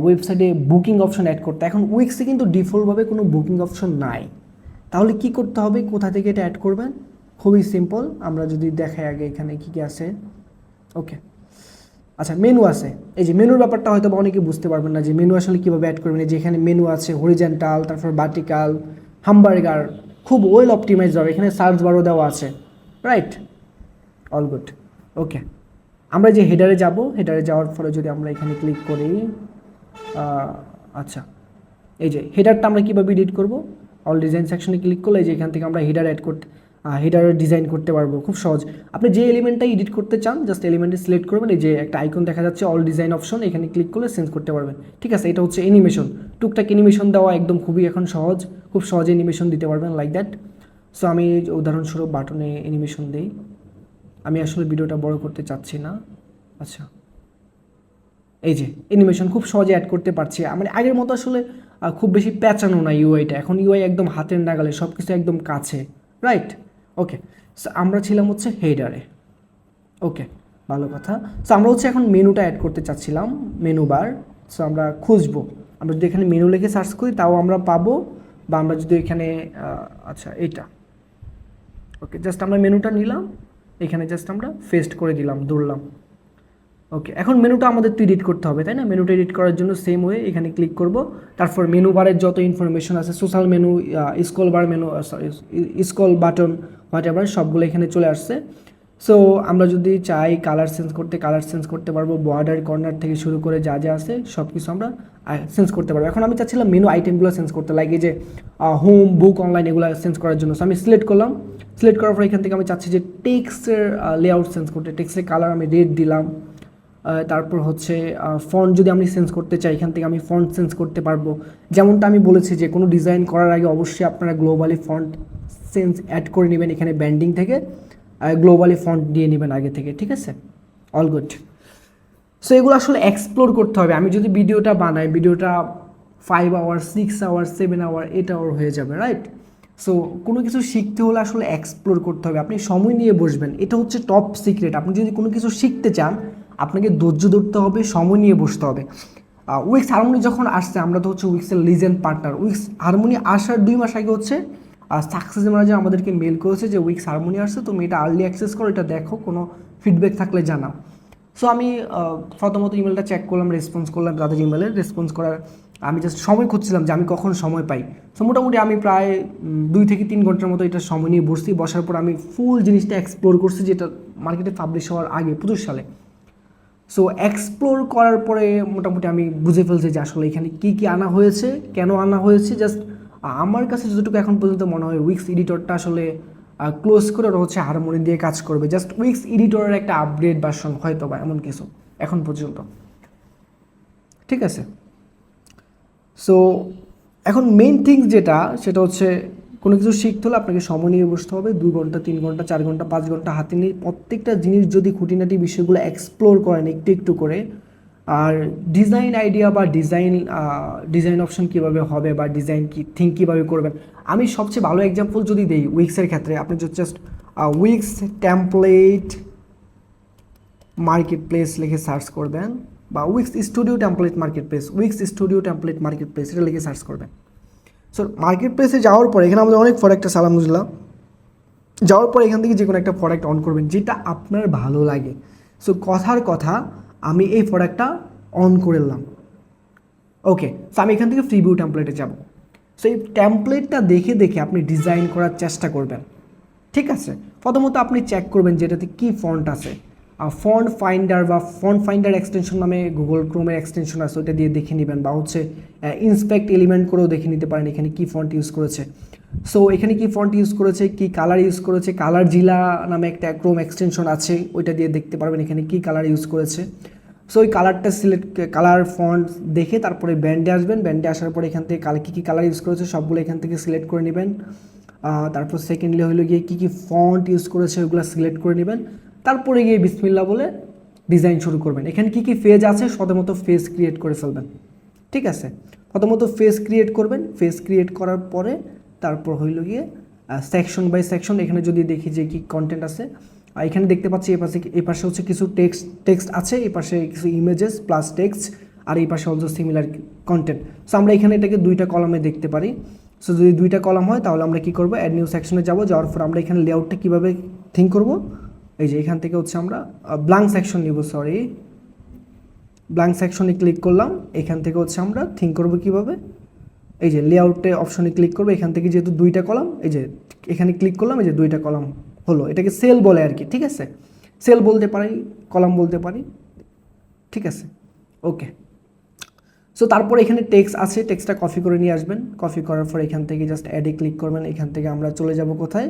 ওয়েবসাইটে বুকিং অপশন অ্যাড করতে। এখন উইক্সে কিন্তু ডিফল্টভাবে কোনো বুকিং অপশন নাই, তাহলে কি করতে হবে, কোথা থেকে এটা অ্যাড করবেন? খুবই সিম্পল, আমরা যদি দেখাই আগে এখানে কী কী আছে। ওকে, আচ্ছা মেনু আছে, এই যে মেনুর ব্যাপারটা হয়তো অনেকে বুঝতে পারবেন না যে মেনু আসলে কীভাবে অ্যাড করবেন। এই যে এখানে মেনু আছে হরিজেন্টাল, তারপর ভার্টিক্যাল, হামবার্গার, খুব ওয়েল অপটিমাইজ হবে। এখানে সার্চ বারও দেওয়া আছে, রাইট, অল গুড। ওকে, আমরা যে হেডারে যাব, হেডারে যাওয়ার পরে যদি আমরা এখানে ক্লিক করি, আচ্ছা এই যে হেডারটা আমরা কীভাবে এডিট করব, অল ডিজাইন সেকশনে ক্লিক করলে যে এখান থেকে আমরা হেডার অ্যাড করতে, হেডারের ডিজাইন করতে পারবো খুব সহজ। আপনি যে এলিমেন্টটা এডিট করতে চান জাস্ট এলিমেন্টে সিলেক্ট করবেন, এই যে একটা আইকন দেখা যাচ্ছে অল ডিজাইন অপশন, এখানে ক্লিক করলে চেঞ্জ করতে পারবেন। ঠিক আছে, এটা হচ্ছে অ্যানিমেশন, টুকটাক অ্যানিমেশন দেওয়া একদম খুবই এখন সহজ, খুব সহজে অ্যানিমেশন দিতে পারবেন লাইক দ্যাট। সো আমি উদাহরণস্বরূপ বাটনে অ্যানিমেশন দিই, আমি আসলে ভিডিওটা বড় করতে চাচ্ছি না। আচ্ছা, এই যে অ্যানিমেশন খুব সহজে অ্যাড করতে পারছি। মানে আগের মতো আসলে খুব বেশি প্যাঁচানো না ইউআইটা, এখন ইউআই একদম হাতের নাগালে, সব কিছু একদম কাছে, রাইট। ওকে, সো আমরা ছিলাম হচ্ছে হেডারে। ওকে, ভালো কথা। সো আমরা হচ্ছে এখন মেনুটা অ্যাড করতে চাচ্ছিলাম, মেনু বার। সো আমরা খুঁজবো, আমরা যদি এখানে মেনু লিখে সার্চ করি তাও আমরা পাবো, বা আমরা যদি এখানে আচ্ছা এইটা, ওকে জাস্ট আমরা মেনুটা নিলাম, এখানে জাস্ট আমরা পেস্ট করে দিলাম, ধরলাম। ওকে, এখন মেনুটা আমাদের তো এডিট করতে হবে, তাই না? মেনুটা এডিট করার জন্য সেম ওয়ে এখানে ক্লিক করব, তারপর মেনু বারের যত ইনফরমেশন আছে, social menu, scroll bar menu, sorry scroll button, what ever সবগুলো এখানে চলে আসছে। সো আমরা যদি চাই কালার চেঞ্জ করতে, কালার চেঞ্জ করতে পারবো, বর্ডার, কর্নার থেকে শুরু করে যা যা আছে সব কিছু আমরা চেঞ্জ করতে পারবো। এখন আমি চাচ্ছিলাম মেনু আইটেমগুলো চেঞ্জ করতে, লাগে যে হোম, বুক, অনলাইন এগুলো চেঞ্জ করার জন্য। সো আমি সিলেক্ট করলাম, সিলেক্ট করার পর এখান থেকে আমি চাচ্ছি যে টেক্সটের লেআউট চেঞ্জ করতে, টেক্সটের কালার আমি রেড দিলাম। তারপর হচ্ছে ফন্ট যদি আমি চেঞ্জ করতে চাই, এখান থেকে আমি ফন্ট চেঞ্জ করতে পারবো। যেমনটা আমি বলেছি যে কোনো ডিজাইন করার আগে অবশ্যই আপনারা গ্লোবালি ফন্ট চেঞ্জ অ্যাড করে নেবেন, এখানে ব্যান্ডিং থেকে গ্লোবালি ফন্ট দিয়ে নেবেন আগে থেকে, ঠিক আছে, অল গুড। সো এগুলো আসলে এক্সপ্লোর করতে হবে। আমি যদি ভিডিওটা বানাই, ভিডিওটা 5 আওয়ার, 6 আওয়ার, 7 আওয়ার, 8 আওয়ার হয়ে যাবে, রাইট। সো কোনো কিছু শিখতে হলে আসলে এক্সপ্লোর করতে হবে, আপনি সময় নিয়ে বসবেন, এটা হচ্ছে টপ সিক্রেট। আপনি যদি কোনো কিছু শিখতে চান আপনাকে ধৈর্য ধরতে হবে, সময় নিয়ে বসতে হবে। উইক্স হারমোনি যখন আসছে, আমরা তো হচ্ছে উইক্সের লিজেন্ড পার্টনার। উইক্স হারমোনি আসার 2 মাস আগে হচ্ছে সাকসেস ম্যানেজার আমাদেরকে মেল করেছে যে উইক্স হারমোনি আসছে, তুমি এটা আর্লি অ্যাক্সেস করো, এটা দেখো, কোনো ফিডব্যাক থাকলে জানাও। সো আমি প্রথমত ইমেলটা চেক করলাম, রেসপন্স করলাম, তাদের ইমেলের রেসপন্স করার আমি জাস্ট সময় খুঁজছিলাম যে আমি কখন সময় পাই। সো মোটামুটি আমি প্রায় 2 থেকে 3 ঘন্টার মতো এটা সময় নিয়ে বসছি। বসার পর আমি ফুল জিনিসটা এক্সপ্লোর করছি, যেটা মার্কেটে পাবলিশ হওয়ার আগে 25 সালে। সো এক্সপ্লোর করার পরে মোটামুটি আমি বুঝে ফেলছি যে আসলে এখানে কী কী আনা হয়েছে, কেন আনা হয়েছে। জাস্ট আমার কাছে যতটুকু এখন পর্যন্ত মনে হয় উইক্স এডিটরটা আসলে ক্লোজ করে ওরা হচ্ছে হারমোনি দিয়ে কাজ করবে। জাস্ট উইক্স এডিটরের একটা আপগ্রেড ভার্সন হয়তো বা এমন কিছু এখন পর্যন্ত, ঠিক আছে। সো এখন মেইন থিংস যেটা, সেটা হচ্ছে কোনো কিছু শিখতে হলে আপনাকে সময় নিয়ে বসতে হবে। 2 ঘন্টা, 3 ঘন্টা, 4 ঘন্টা, 5 ঘন্টা হাতে নিয়ে প্রত্যেকটা জিনিস যদি খুঁটিনাটি বিষয়গুলো এক্সপ্লোর করেন একটু একটু করে, আর ডিজাইন আইডিয়া বা ডিজাইন অপশন কীভাবে হবে বা ডিজাইন থিঙ্ক কীভাবে করবেন, আমি সবচেয়ে ভালো এক্সাম্পল যদি দিই উইক্সের ক্ষেত্রে, আপনি just weeks template market place লিখে সার্চ করবেন, বা weeks studio template market place, weeks studio template market place এটা লিখে সার্চ করবেন। সো মার্কেট প্লেসে যাওয়ার পরে এখানে আমাদের অনেক প্রোডাক্ট আছে আলহামদুলিল্লাহ। যাওয়ার পরে এখান থেকে যে কোনো একটা প্রোডাক্ট অন করবেন যেটা আপনার ভালো লাগে। সো কথার কথা আমি এই প্রোডাক্টটা অন করলাম, ওকে। সো আমি এখান থেকে প্রিভিউ টেমপ্লেটে যাব। সো এই টেমপ্লেটটা দেখে দেখে আপনি ডিজাইন করার চেষ্টা করবেন, ঠিক আছে। প্রথমত আপনি চেক করবেন যেটাতে কী ফন্ট আছে, ফন্ট ফাইন্ডার বা ফন্ট ফাইন্ডার এক্সটেনশন নামে গুগল ক্রোমের এক্সটেনশন আছে, ওইটা দিয়ে দেখে নেবেন, বা হচ্ছে ইন্সপেক্ট এলিমেন্ট করেও দেখে নিতে পারেন এখানে কী ফন্ট ইউজ করেছে। সো এখানে কি ফন্ট ইউজ করেছে, কি কালার ইউজ করেছে, কালার জিলা নামে একটা ক্রোম এক্সটেনশন আছে, ওইটা দিয়ে দেখতে পারবেন এখানে কি কালার ইউজ করেছে। সো ওই কালারটা কালার ফন্ট দেখে তারপরে ব্যান্ডে আসবেন, ব্যান্ডে আসার পরে এখান থেকে কী কী কালার ইউজ করেছে সবগুলো এখান থেকে সিলেক্ট করে নেবেন। তারপর সেকেন্ডলি হলো গিয়ে কী কী ফন্ট ইউজ করেছে ওইগুলো সিলেক্ট করে নেবেন। তারপরে গিয়ে বিসমিল্লাহ বলে ডিজাইন শুরু করবেন। এখানে কী কী ফেজ আছে প্রথমত ফেজ ক্রিয়েট করে ফেলবেন, ঠিক আছে। প্রথমত ফেজ ক্রিয়েট করবেন, ফেজ ক্রিয়েট করার পরে তারপর হইল গিয়ে সেকশন বাই সেকশন, এখানে যদি দেখি যে কি কন্টেন্ট আছে, এখানে দেখতে পাচ্ছি এই পাশে হচ্ছে কিছু টেক্সট আছে, এই পাশে কিছু ইমেজেস প্লাস টেক্সট, আর এই পাশে অলসো সিমিলার কন্টেন্ট। সো আমরা এখানে এটাকে দুইটা কলামে দেখতে পারি। সো যদি দুইটা কলাম হয় তাহলে আমরা কী করবো, অ্যাড নিউ সেকশনে যাবো, যাওয়ার পর আমরা এখানে লেআউটটা কীভাবে থিঙ্ক করবো, এই যে এখান থেকে হচ্ছে আমরা ব্ল্যাঙ্ক সেকশন নিব, ব্ল্যাঙ্ক সেকশনে ক্লিক করলাম। এখান থেকে হচ্ছে আমরা থিঙ্ক করবো কীভাবে, এই যে লেআউটে অপশনে ক্লিক করবো, এখান থেকে যেহেতু দুইটা কলাম, এই যে এখানে ক্লিক করলাম, এই যে দুইটা কলাম হলো, এটাকে সেল বলে আর কি, ঠিক আছে। সেল বলতে পারি, কলাম বলতে পারি, ঠিক আছে, ওকে। সো তারপর এখানে টেক্সট আছে, টেক্সটটা কপি করে নিয়ে আসবেন, কপি করার পর এখান থেকে জাস্ট অ্যাডে ক্লিক করবেন, এখান থেকে আমরা চলে যাব কোথায়,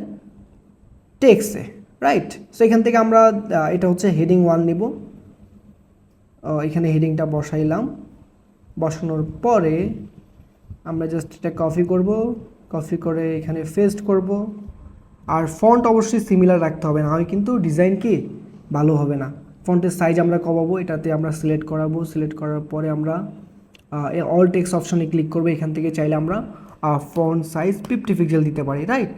টেক্সটে, রাইট। সো এখান থেকে আমরা এটা হচ্ছে হেডিং 1 নিব, এখানে হেডিংটা বসাইলাম, বসানোর পরে আমরা জাস্ট এটা কপি করব, কপি করে এখানে পেস্ট করব। আর ফন্ট অবশ্যই সিমিলার রাখতে হবে, না হয় কিন্তু ডিজাইন কি ভালো হবে না। ফন্টের সাইজ আমরা কমাবো, এটাতে আমরা সিলেক্ট করাবো, সিলেক্ট করার পরে আমরা অল টেক্সট অপশনে ক্লিক করবো। এখান থেকে চাইলে আমরা ফন্ট সাইজ 50 পিক্সেল দিতে পারি, রাইট।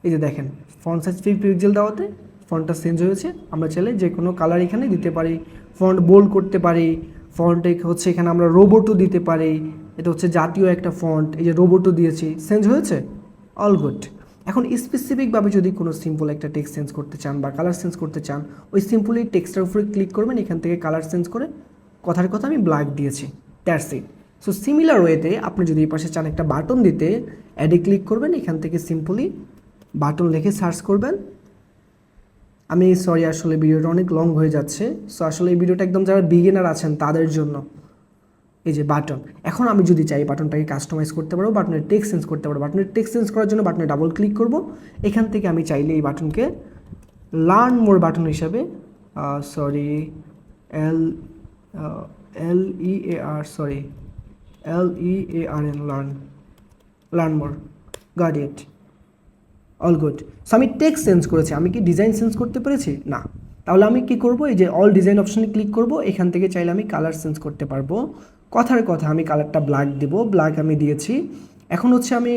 এই যে দেখেন ফন্ট সাইজ 50 পিক্সেল দেওয়াতে ফন্টটা চেঞ্জ হয়েছে। আমরা চাইলে যে কোনো কালার এখানে দিতে পারি, ফন্ট বোল্ড করতে পারি, ফন্টে হচ্ছে এখানে আমরা রোবটও দিতে পারি, এটা হচ্ছে জাতীয় একটা ফন্ট, এই যে রোবটও দিয়েছি, চেঞ্জ হয়েছে, অল গুড। এখন স্পেসিফিকভাবে যদি কোনো সিম্পল একটা টেক্সট চেঞ্জ করতে চান বা কালার চেঞ্জ করতে চান, ওই সিম্পলি টেক্সটের উপরে ক্লিক করবেন, এখান থেকে কালার চেঞ্জ করে, কথার কথা আমি ব্ল্যাক দিয়েছি, দ্যাটস ইট। সো সিমিলার ওয়েতে আপনি যদি এই পাশে চান একটা বাটন দিতে, অ্যাডে ক্লিক করবেন, এখান থেকে সিম্পলি বাটন লিখে সার্চ করবেন। আমি সরি আসলে ভিডিওটা অনেক লং হয়ে যাচ্ছে, সো আসলে এই ভিডিওটা একদম যারা বিগিনার আছেন তাদের জন্য। এই যে বাটন, এখন আমি যদি চাই বাটনটাকে কাস্টমাইজ করতে পারবো, বাটনের টেক্সট চেঞ্জ করতে পারবো। বাটনের টেক্সট চেঞ্জ করার জন্য বাটনে ডাবল ক্লিক করব, এখান থেকে আমি চাইলে এই বাটনকে লার্ন মোর বাটন হিসাবে LEARN learn more, got it, all good. So আমি টেক্সট চেঞ্জ করেছি, আমি কি ডিজাইন চেঞ্জ করতে পেরেছি না? তাহলে আমি কি করব, এই যে অল ডিজাইন অপশনে ক্লিক করব, এখান থেকে চাইলে আমি কালার চেঞ্জ করতে পারবো। কথার কথা আমি কালারটা ব্ল্যাক দেবো, ব্ল্যাক আমি দিয়েছি। এখন হচ্ছে আমি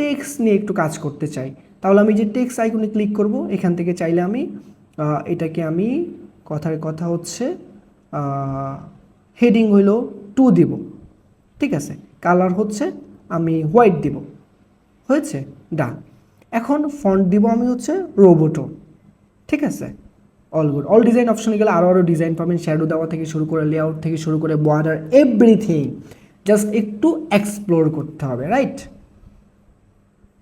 টেক্সট নিয়ে একটু কাজ করতে চাই, তাহলে আমি যে টেক্সট আইকনে ক্লিক করব, এখান থেকে চাইলে আমি এটাকে আমি কথার কথা হচ্ছে হেডিং হইল 2 দিব, ঠিক আছে। কালার হচ্ছে আমি হোয়াইট দিব, হয়েছে, ডান। এখন ফন্ট দিব আমি হচ্ছে রোবটো, ঠিক আছে, অল গুড। অল ডিজাইন অপশনে গেলে আরও ডিজাইন পাবেন, শ্যাডো দেওয়া থেকে শুরু করে লেআউট থেকে শুরু করে বর্ডার, এভরিথিং জাস্ট একটু এক্সপ্লোর করতে হবে, right.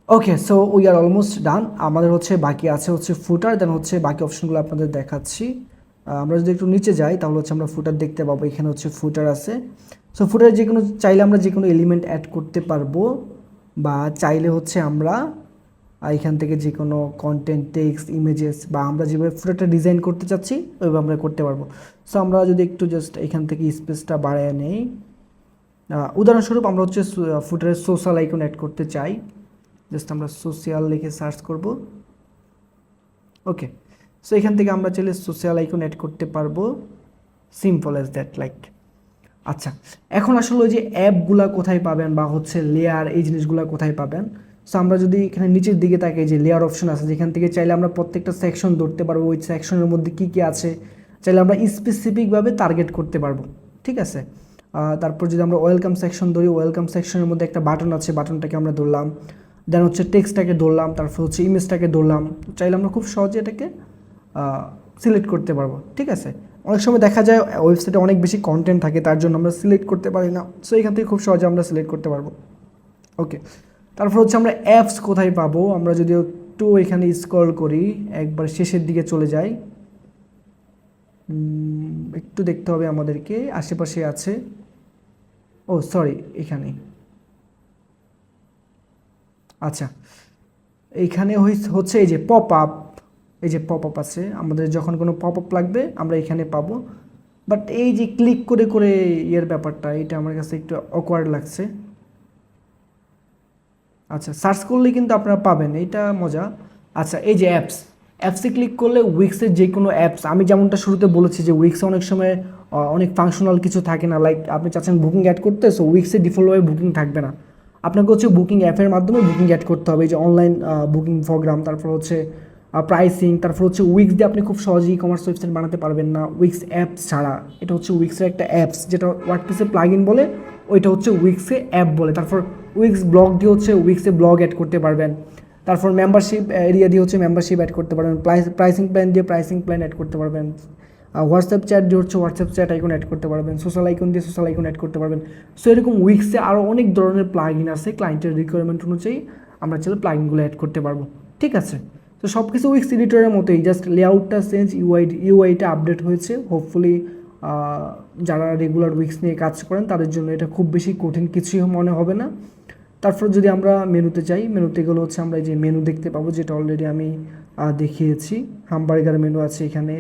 Okay, so we are almost done. আমাদের হচ্ছে বাকি আছে হচ্ছে ফুটার, দেন হচ্ছে বাকি অপশনগুলো আপনাদের দেখাচ্ছি। আমরা যদি একটু নিচে যাই তাহলে হচ্ছে আমরা ফুটার দেখতে পাবো, এখানে হচ্ছে ফুটার আছে। সো ফুটারে যে কোনো চাইলে আমরা যে কোনো এলিমেন্ট অ্যাড করতে পারবো, বা চাইলে হচ্ছে আমরা এখান থেকে যে কোনো কন্টেন্ট, টেক্সট, ইমেজেস, বা আমরা যেভাবে ফুটারটা ডিজাইন করতে চাচ্ছি ওইভাবে আমরা করতে পারবো। সো আমরা যদি একটু জাস্ট এখান থেকে স্পেসটা বাড়িয়ে নেই, উদাহরণস্বরূপ আমরা হচ্ছে ফুটারের সোশ্যাল আইকন অ্যাড করতে চাই, জাস্ট আমরা সোশ্যাল লিখে সার্চ করব, ওকে। সো এখান থেকে আমরা চাইলে সোশ্যাল আইকন অ্যাড করতে পারবো, সিম্পল অ্যাজ দ্যাট, লাইক আচ্ছা, এখন আসলে ওই যে অ্যাপগুলা কোথায় পাবেন বা হচ্ছে লেয়ার এই জিনিসগুলো কোথায় পাবেন? সো আমরা যদি এখানে নিচের দিকে তাকাই যে লেয়ার অপশন আছে, যেখান থেকে চাইলে আমরা প্রত্যেকটা সেকশন ধরতে পারবো, ওই সেকশনের মধ্যে কী কী আছে চাইলে আমরা স্পেসিফিকভাবে টার্গেট করতে পারবো, ঠিক আছে। তারপর যদি আমরা ওয়েলকাম সেকশন ধরি, ওয়েলকাম সেকশনের মধ্যে একটা বাটন আছে, বাটনটাকে আমরা ধরলাম, দেন হচ্ছে টেক্সটটাকে ধরলাম, তারপর হচ্ছে ইমেজটাকে ধরলাম, চাইলে আমরা খুব সহজে এটাকে সিলেক্ট করতে পারবো, ঠিক আছে। অনেক সময় দেখা যায় ওয়েবসাইটে অনেক বেশি কন্টেন্ট থাকে, তার জন্য আমরা সিলেক্ট করতে পারি না, সো এখান থেকে খুব সহজে আমরা সিলেক্ট করতে পারবো। ওকে, তারপর হচ্ছে আমরা অ্যাপস কোথায় পাবো, আমরা যদি একটু এখানে স্ক্রল করি, একবার শেষের দিকে চলে যাই, একটু দেখতে হবে আমাদেরকে, আশেপাশে আছে, ও সরি এখানে, আচ্ছা এইখানে হচ্ছে এই যে পপ আপ, এই যে পপ আপ আছে, আমাদের যখন কোনো পপ আপ লাগবে আমরা এখানে পাবো। বাট এই যে ক্লিক করে করে ইয়ের ব্যাপারটা, এটা আমার কাছে একটু অকওয়ার্ড লাগছে। আচ্ছা, সার্চ করলে কিন্তু আপনারা পাবেন, এইটা মজা। আচ্ছা, এই যে অ্যাপস, অ্যাপসে ক্লিক করলে উইক্সের যে কোনো অ্যাপস, আমি যেমনটা শুরুতে বলেছি যে উইক্সে অনেক সময় অনেক ফাংশনাল কিছু থাকে না, লাইক আপনি চাচ্ছেন বুকিং অ্যাড করতে, সো উইক্সে ডিফল্টভাবে বুকিং থাকবে না, আপনাকে হচ্ছে বুকিং অ্যাপের মাধ্যমে বুকিং অ্যাড করতে হবে, এই যে অনলাইন বুকিং প্রোগ্রাম, তারপর হচ্ছে প্রাইসিং, তারপর হচ্ছে উইক্স দিয়ে আপনি খুব সহজেই ই কমার্স ওয়েবসাইট বানাতে পারবেন না উইক্স অ্যাপস ছাড়া। এটা হচ্ছে উইক্সের একটা অ্যাপস, যেটা ওয়ার্ডপ্রেসে প্লাগ ইন বলে, ওইটা হচ্ছে উইক্সে অ্যাপ বলে। তারপর উইক্স ব্লগ দিয়ে হচ্ছে উইক্সে ব্লগ অ্যাড করতে পারবেন, তারপর মেম্বারশিপ এরিয়া দিয়ে হচ্ছে মেম্বারশিপ অ্যাড করতে পারবেন, প্রাইসিং প্ল্যান দিয়ে প্রাইসিং প্ল্যান অ্যাড করতে পারবেন, হোয়াটসঅ্যাপ চ্যাট দিয়ে হচ্ছে হোয়াটসঅ্যাপ চ্যাট আইকন অ্যাড করতে পারবেন, সোশ্যাল আইকন দিয়ে সোশ্যাল আইকন অ্যাড করতে পারবেন। সো এরকম উইক্সে আরও অনেক ধরনের প্লাগ ইন আছে, ক্লায়েন্টের রিকোয়ারমেন্ট অনুযায়ী আমরা চাইলে প্লাগ ইনগুলো অ্যাড করতে পারবো, ঠিক আছে। তো সব কিছু উইক্স এডিটরের মতোই, জাস্ট লেআউটটা চেঞ্জ, ইউআইটা আপডেট হয়েছে। হোপফুলি যারা রেগুলার উইক্স নিয়ে কাজ করেন তাদের জন্য এটা খুব বেশি কঠিন কিছুই মনে হবে না। তারপর যদি আমরা মেনুতে যাই, মেনুতে গেলে হচ্ছে আমরা এই যে মেনু দেখতে পাবো, যেটা অলরেডি আমি দেখিয়েছি, হামবার্গার মেনু আছে এখানে।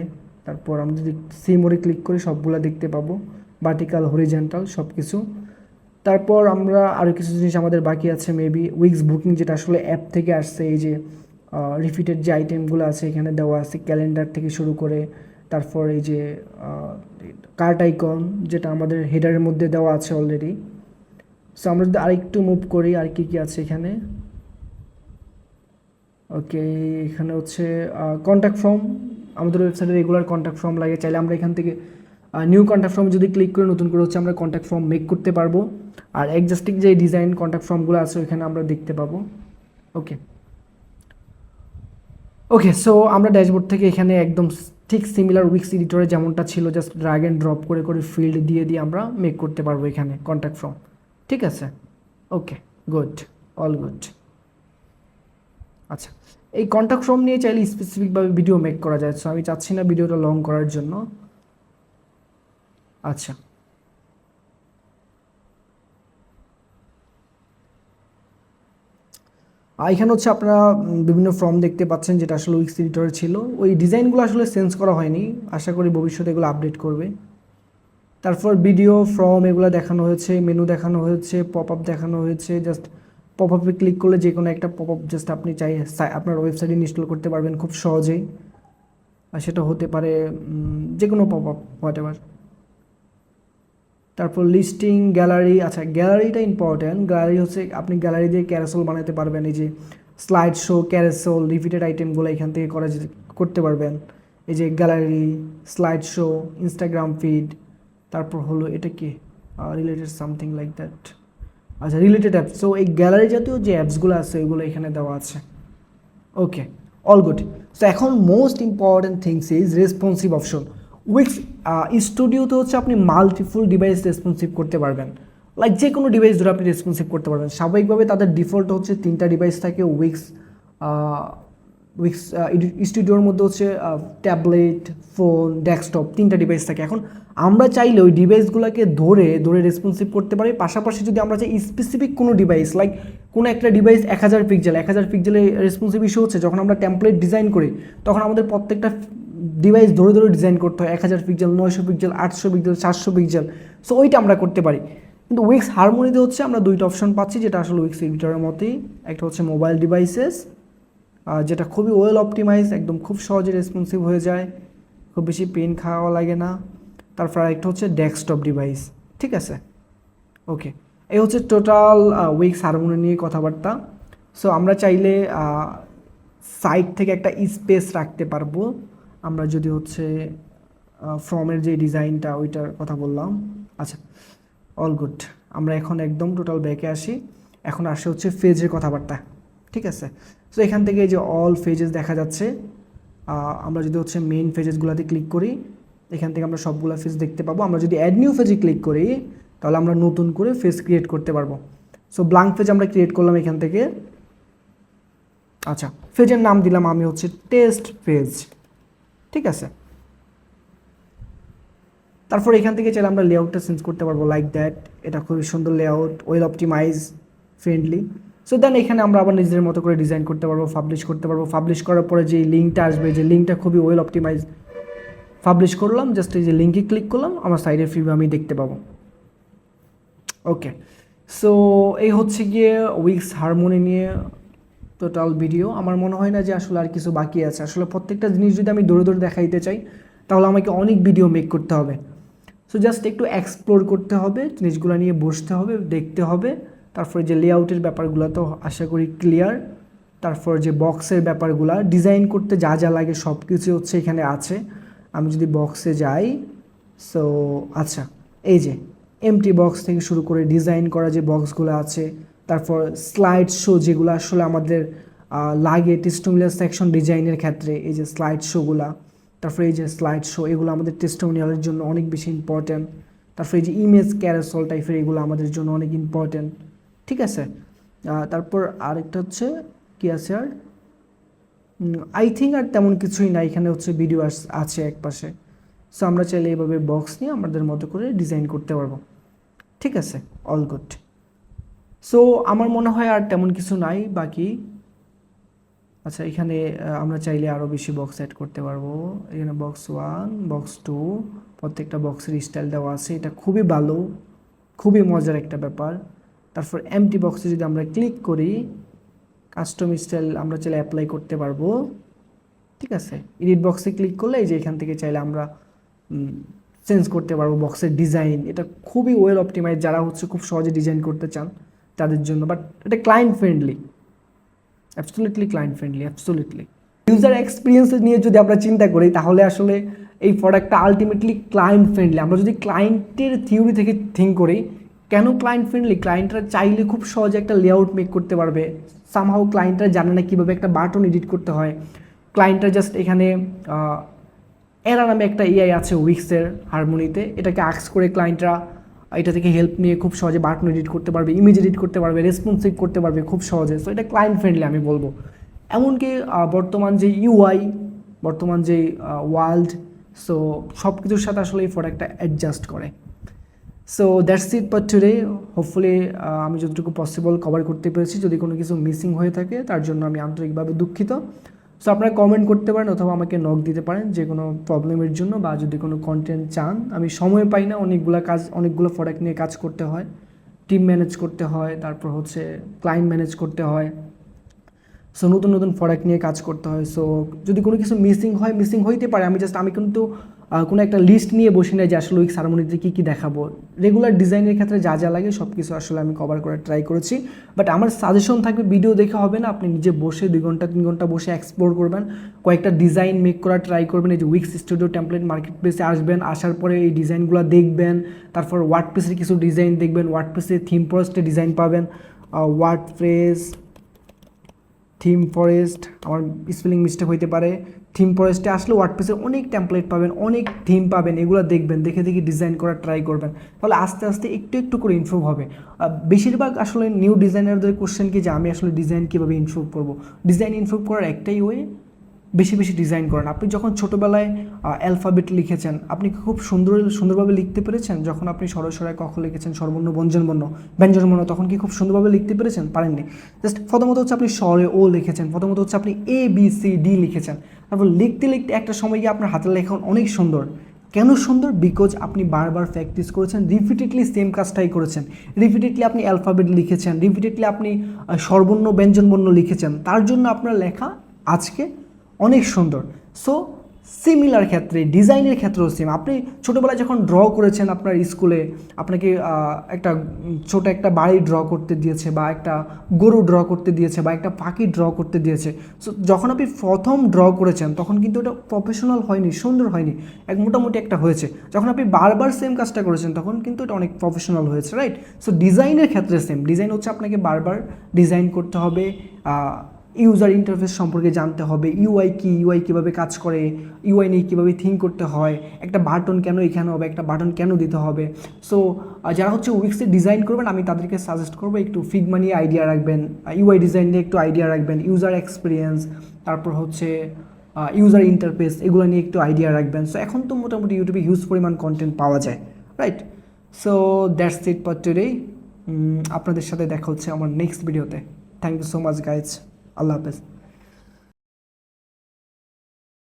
তারপর আমরা যদি সিমোরে ক্লিক করি সবগুলো দেখতে পাবো, ভার্টিক্যাল হরিজেন্টাল সব কিছু। তারপর আমরা আরও কিছু জিনিস আমাদের বাকি আছে, মেবি উইক্স বুকিং, যেটা আসলে অ্যাপ থেকে আসছে, এই যে রিপিটেড যে আইটেমগুলো আছে এখানে দেওয়া আছে, ক্যালেন্ডার থেকে শুরু করে, তারপর এই যে কার্ট আইকন, যেটা আমাদের হেডারের মধ্যে দেওয়া আছে অলরেডি। সো আমরা যদি আরেকটু মুভ করি, আর কি কি আছে এখানে, ওকে এখানে হচ্ছে কন্ট্যাক্ট ফর্ম, আমাদের ওয়েবসাইটে রেগুলার কন্ট্যাক্ট ফর্ম লাগে, চাইলে আমরা এখান থেকে নিউ কন্ট্যাক্ট ফর্ম যদি ক্লিক করে নতুন করে হচ্ছে আমরা কন্ট্যাক্ট ফর্ম মেক করতে পারবো। আর এক্সাস্টিক যে ডিজাইন কন্ট্যাক্ট ফর্মগুলো আছে ওইখানে আমরা দেখতে পাবো। ওকে ওকে, সো আমরা ড্যাশবোর্ড থেকে এখানে একদম ঠিক সিমিলার উইক্স এডিটরে যেমনটা ছিল, জাস্ট ড্র্যাগ অ্যান্ড ড্রপ করে করে ফিল্ড দিয়ে দিয়ে আমরা মেক করতে পারবো এখানে কন্ট্যাক্ট ফর্ম, ঠিক আছে। ওকে, গুড, অল গুড। আচ্ছা, এই কন্ট্যাক্ট ফর্ম নিয়ে চাইলে স্পেসিফিকভাবে ভিডিও মেক করা যায়, সো আমি চাচ্ছি না ভিডিওটা লং করার জন্য। আচ্ছা, এখানে হচ্ছে আপনারা বিভিন্ন ফর্ম দেখতে পাচ্ছেন, যেটা আসলে উইক্স এডিটরে ছিল, ওই ডিজাইনগুলো আসলে চেঞ্জ করা হয়নি, আশা করি ভবিষ্যতে এগুলো আপডেট করবে। তারপর ভিডিও ফর্ম এগুলো দেখানো হয়েছে, মেনু দেখানো হয়েছে, পপ আপ দেখানো হয়েছে, জাস্ট পপ আপে ক্লিক করলে যে কোনো একটা পপ আপ জাস্ট আপনি চাই আপনার ওয়েবসাইটে ইনস্টল করতে পারবেন খুব সহজেই, আর সেটা হতে পারে যে কোনো পপ আপ হোয়াটএভার। তারপর লিস্টিং, গ্যালারি, আচ্ছা গ্যালারিটা ইম্পর্ট্যান্ট, গ্যালারি হচ্ছে আপনি গ্যালারি দিয়ে ক্যারাসেল বানাতে পারবেন, এই যে স্লাইড শো, ক্যারাসেল, রিপিটেড আইটেমগুলো এখান থেকে করতে পারবেন, এই যে gallery, slide show, Instagram feed, তারপর হলো এটা কি রিলেটেড সামথিং লাইক দ্যাট, আচ্ছা রিলেটেড অ্যাপস। সো এই গ্যালারি জাতীয় যে অ্যাপসগুলো আছে ওইগুলো এখানে দেওয়া আছে। ওকে, অল গুড। সো এখন most important things is responsive option. Weeks স্টুডিওতে হচ্ছে আপনি মাল্টিপুল ডিভাইস রেসপন্সিভ করতে পারবেন, লাইক যে কোনো ডিভাইস ধরে আপনি রেসপন্সিভ করতে পারবেন। স্বাভাবিকভাবে তাদের ডিফল্ট হচ্ছে 3টা ডিভাইস থাকে উইক্স উইক্স স্টুডিওর মধ্যে হচ্ছে ট্যাবলেট, ফোন, ডেস্কটপ, 3টা ডিভাইস থাকে। এখন আমরা চাইলে ওই ডিভাইসগুলোকে ধরে ধরে রেসপন্সিভ করতে পারি, পাশাপাশি যদি আমরা চাই স্পেসিফিক কোনো ডিভাইস, লাইক কোনো একটা ডিভাইস 1000 পিক্সেল, 1000 পিক্সেলে রেসপন্সিভ ইস্যু হচ্ছে, যখন আমরা টেমপ্লেট ডিজাইন করি তখন আমাদের প্রত্যেকটা ডিভাইস ধরে ধরে ডিজাইন করতে হয়, 1000 pixel, 900 pixel, 800 pixel, 700 pixel. So ওইটা আমরা করতে পারি, কিন্তু উইক্স হারমোনিতে হচ্ছে আমরা 2টা অপশন পাচ্ছি, যেটা আসলে উইক্স এডিটরের মতোই। একটা হচ্ছে মোবাইল ডিভাইসেস, যেটা খুবই ওয়েল অপটিমাইজ, একদম খুব সহজে রেসপন্সিভ হয়ে যায়, খুব বেশি পেন খাওয়া লাগে না। তারপর আরেকটা হচ্ছে ডেস্কটপ ডিভাইস, ঠিক আছে, ওকে। এই হচ্ছে টোটাল উইক্স হারমোনি নিয়ে কথাবার্তা। সো আমরা চাইলে সাইড থেকে একটা স্পেস রাখতে পারবো, আমরা যদি হচ্ছে ফ্রমের যে ডিজাইনটা ওইটার কথা বললাম। আচ্ছা, অল গুড। আমরা এখন একদম টোটাল ব্যাকে আসি, এখন আসে হচ্ছে ফেজের কথাবার্তা, ঠিক আছে। সো এখান থেকে যে অল ফেজেস দেখা যাচ্ছে, আমরা যদি হচ্ছে মেইন ফেজেসগুলোতে ক্লিক করি, এখান থেকে আমরা সবগুলো ফেজ দেখতে পাবো। আমরা যদি অ্যাড নিউ ফেজে ক্লিক করি তাহলে আমরা নতুন করে ফেজ ক্রিয়েট করতে পারবো। সো ব্ল্যাঙ্ক ফেজ আমরা ক্রিয়েট করলাম এখান থেকে। আচ্ছা, ফেজের নাম দিলাম আমি হচ্ছে টেস্ট ফেজ, ঠিক আছে। তারপর এখান থেকে চাইলে আমরা লেআউটটা চেঞ্জ করতে পারবো লাইক দ্যাট। এটা খুবই সুন্দর layout, well optimize, friendly. So then এখানে আমরা আবার নিজেদের মতো করে ডিজাইন করতে পারবো, পাবলিশ করতে পারবো। পাবলিশ করার পরে যে লিঙ্কটা আসবে, যে লিঙ্কটা খুবই ওয়েল অপটিমাইজ, পাবলিশ করলাম, জাস্ট এই যে লিঙ্কে ক্লিক করলাম, আমার সাইডের প্রিভিউ আমি দেখতে পাবো। ওকে, সো এই হচ্ছে গিয়ে উইক্স হারমোনি নিয়ে টোটাল ভিডিও। আমার মনে হয় না যে আসলে আর কিছু বাকি আছে। আসলে প্রত্যেকটা জিনিস যদি আমি দৌড়ে দৌড়ে দেখাইতে চাই তাহলে আমাকে অনেক ভিডিও মেক করতে হবে। সো জাস্ট একটু এক্সপ্লোর করতে হবে, জিনিসগুলো নিয়ে বসতে হবে, দেখতে হবে। তারপরে যে লেআউটের ব্যাপারগুলো তো আশা করি ক্লিয়ার। তারপর যে বক্সের ব্যাপারগুলো ডিজাইন করতে যা যা লাগে সব কিছু হচ্ছে এখানে আছে। আমি যদি বক্সে যাই, সো আচ্ছা, এই যে এমটি বক্স থেকে শুরু করে ডিজাইন করা যে বক্সগুলো আছে, তারপর স্লাইড শো যেগুলো আসলে আমাদের লাগে টেস্টিমোনিয়াল সেকশন ডিজাইনের ক্ষেত্রে, এই যে স্লাইড শোগুলা, তারপরে এই যে স্লাইড শো, এগুলো আমাদের টেস্টিমোনিয়ালের জন্য অনেক বেশি ইম্পর্ট্যান্ট। তারপরে এই যে ইমেজ ক্যারাসল টাইপের, এগুলো আমাদের জন্য অনেক ইম্পর্ট্যান্ট, ঠিক আছে। তারপর আরেকটা হচ্ছে কি আছে আর আই থিঙ্ক আর তেমন কিছুই না, এখানে হচ্ছে ভিডিও আছে এক পাশে। সো আমরা চাইলে এইভাবে বক্স নিয়ে আমাদের মতো করে ডিজাইন করতে পারবো, ঠিক আছে, অল গুড। সো আমার মনে হয় আর তেমন কিছু নাই বাকি। আচ্ছা, এখানে আমরা চাইলে আরও বেশি বক্স অ্যাড করতে পারবো। এখানে বক্স 1, বক্স 2, প্রত্যেকটা বক্সের স্টাইল দেওয়া আছে, এটা খুবই ভালো, খুবই মজার একটা ব্যাপার। তারপর এমটি বক্সে যদি আমরা ক্লিক করি, কাস্টম স্টাইল আমরা চাইলে অ্যাপ্লাই করতে পারবো, ঠিক আছে। এডিট বক্সে ক্লিক করলে এই যে এখান থেকে চাইলে আমরা চেঞ্জ করতে পারবো বক্সের ডিজাইন। এটা খুবই ওয়েল অপটিমাইজ, যারা হচ্ছে খুব সহজে ডিজাইন করতে চান তাদের জন্য। বাট এটা client friendly, absolutely client friendly, absolutely. User experience নিয়ে যদি আমরা চিন্তা করি তাহলে আসলে এই প্রোডাক্টটা আলটিমেটলি ক্লায়েন্ট ফ্রেন্ডলি। আমরা যদি ক্লায়েন্টের থিওরি থেকে থিঙ্ক করি, কেন ক্লায়েন্ট ফ্রেন্ডলি? ক্লায়েন্টরা চাইলে খুব সহজে একটা লেআউট মেক করতে পারবে। সামহাউ ক্লায়েন্টরা জানে না কীভাবে একটা বাটন এডিট করতে হয়। ক্লায়েন্টরা জাস্ট এখানে এরা নামে একটা এআই আছে উইক্সের হারমোনিতে, এটাকে আক্স করে ক্লায়েন্টরা এটা থেকে হেল্প নিয়ে খুব সহজে বাটন এডিট করতে পারবে, ইমেজ এডিট করতে পারবে, রেসপন্সিভ করতে পারবে খুব সহজে। সো এটা ক্লায়েন্ট ফ্রেন্ডলি আমি বলবো। এমনকি বর্তমান যে ইউআই, বর্তমান যে ওয়ার্ল্ড, সো সব কিছুর সাথে আসলে এই প্রোডাক্টটা অ্যাডজাস্ট করে। So that's it for today. Hopefully আমি যতটুকু পসিবল কভার করতে পেরেছি। যদি কোনো কিছু মিসিং হয়ে থাকে তার জন্য আমি আন্তরিকভাবে দুঃখিত। সো আপনারা কমেন্ট করতে পারেন অথবা আমাকে নক দিতে পারেন যে কোনো প্রবলেমের জন্য, বা যদি কোনো কন্টেন্ট চান। আমি সময় পাই না, অনেকগুলো প্রোডাক্ট নিয়ে কাজ করতে হয়, টিম ম্যানেজ করতে হয়, তারপর হচ্ছে ক্লায়েন্ট ম্যানেজ করতে হয়। সো নতুন নতুন প্রোডাক্ট নিয়ে কাজ করতে হয়। সো যদি কোনো কিছু মিসিং হইতে পারে। আমি কিন্তু কোনো একটা লিস্ট নিয়ে বসি না যে আসলে উইক্স হারমোনিতে কী কী দেখাবো। রেগুলার ডিজাইনের ক্ষেত্রে যা যা লাগে সব কিছু আসলে আমি কভার করার ট্রাই করেছি। বাট আমার সাজেশন থাকবে, ভিডিও দেখে হবে না, আপনি নিজে বসে 2 ঘন্টা 3 ঘন্টা বসে এক্সপ্লোর করবেন, কয়েকটা ডিজাইন মেক করার ট্রাই করবেন। এই যে উইক্স স্টুডিও টেমপ্লেট মার্কেট প্লেসে আসবেন, আসার পরে এই ডিজাইনগুলো দেখবেন, তারপর ওয়ার্ডপ্রেসের কিছু ডিজাইন দেখবেন, ওয়ার্ডপ্রেসের থিম ফরেস্টের ডিজাইন পাবেন। ওয়ার্ডপ্রেস থিম ফরেস্ট, আমার স্পেলিং মিস্টেক হইতে পারে। থিম ফরেস্টে আসলে ওয়ার্ডপ্রেসের অনেক টেমপ্লেট পাবেন, অনেক থিম পাবেন, এগুলো দেখবেন, দেখে ডিজাইন করার ট্রাই করবেন। তাহলে আস্তে আস্তে একটু একটু করে ইমপ্রুভ হবে। বেশিরভাগ আসলে নিউ ডিজাইনারদের কোশ্চেন কি যে আমি আসলে ডিজাইন কীভাবে ইমপ্রুভ করবো। ডিজাইন ইমপ্রুভ করার একটাই ওয়ে, বেশি বেশি ডিজাইন করেন। আপনি যখন ছোটোবেলায় অ্যালফাবেট লিখেছেন, আপনি খুব সুন্দরভাবে লিখতে পেরেছেন? যখন আপনি সরসরায় ক খ লিখেছেন, স্বরবর্ণ ব্যঞ্জনবর্ণ, তখন কি খুব সুন্দরভাবে লিখতে পেরেছেন? পারেননি। জাস্ট প্রথমত হচ্ছে আপনি স্বরে ও লিখেছেন, প্রথমত হচ্ছে আপনি ABCD লিখেছেন, তারপর লিখতে লিখতে একটা সময় গিয়ে আপনার হাতের লেখা অনেক সুন্দর। কেন সুন্দর? বিকজ আপনি বারবার প্র্যাকটিস করেছেন, রিপিটেডলি সেম কাজটাই করেছেন, রিপিটেডলি আপনি অ্যালফাবেট লিখেছেন, রিপিটেডলি আপনি স্বরবর্ণ ব্যঞ্জনবর্ণ লিখেছেন, তার জন্য আপনার লেখা আজকে অনেক সুন্দর। সো সিমিলার ক্ষেত্রে ডিজাইনের ক্ষেত্রেও সেম। আপনি ছোটোবেলায় যখন ড্র করেছেন আপনার স্কুলে, আপনাকে একটা ছোট একটা বাড়ি ড্র করতে দিয়েছে, বা একটা গরু ড্র করতে দিয়েছে, বা একটা পাখি ড্র করতে দিয়েছে। সো যখন আপনি প্রথম ড্র করেছেন তখন কিন্তু ওটা প্রফেশনাল হয়নি, সুন্দর হয়নি, মোটামুটি একটা হয়েছে। যখন আপনি বারবার সেম কাজটা করেছেন তখন কিন্তু এটা অনেক প্রফেশনাল হয়েছে, রাইট? সো ডিজাইনের ক্ষেত্রে সেম। ডিজাইন হচ্ছে আপনাকে বারবার ডিজাইন করতে হবে, ইউজার ইন্টারফেস সম্পর্কে জানতে হবে, ইউআই কি, ইউআই কীভাবে কাজ করে, ইউআই নিয়ে কীভাবে থিঙ্ক করতে হয়, একটা বাটন কেন এখানে হবে, একটা বাটন কেন দিতে হবে। সো যারা হচ্ছে উইক্সে ডিজাইন করবেন আমি তাদেরকে সাজেস্ট করবো একটু ফিগমা নিয়ে আইডিয়া রাখবেন, ইউআই ডিজাইন নিয়ে একটু আইডিয়া রাখবেন, ইউজার এক্সপিরিয়েন্স, তারপর হচ্ছে ইউজার ইন্টারফেস, এগুলো নিয়ে একটু আইডিয়া রাখবেন। সো এখন তো মোটামুটি ইউটিউবে হিউজ পরিমাণ কন্টেন্ট পাওয়া যায়, right? So that's it for today. আপনাদের সাথে দেখা হচ্ছে আমার নেক্সট ভিডিওতে। Thank you so much guys. আল্লাহ হাফেজ।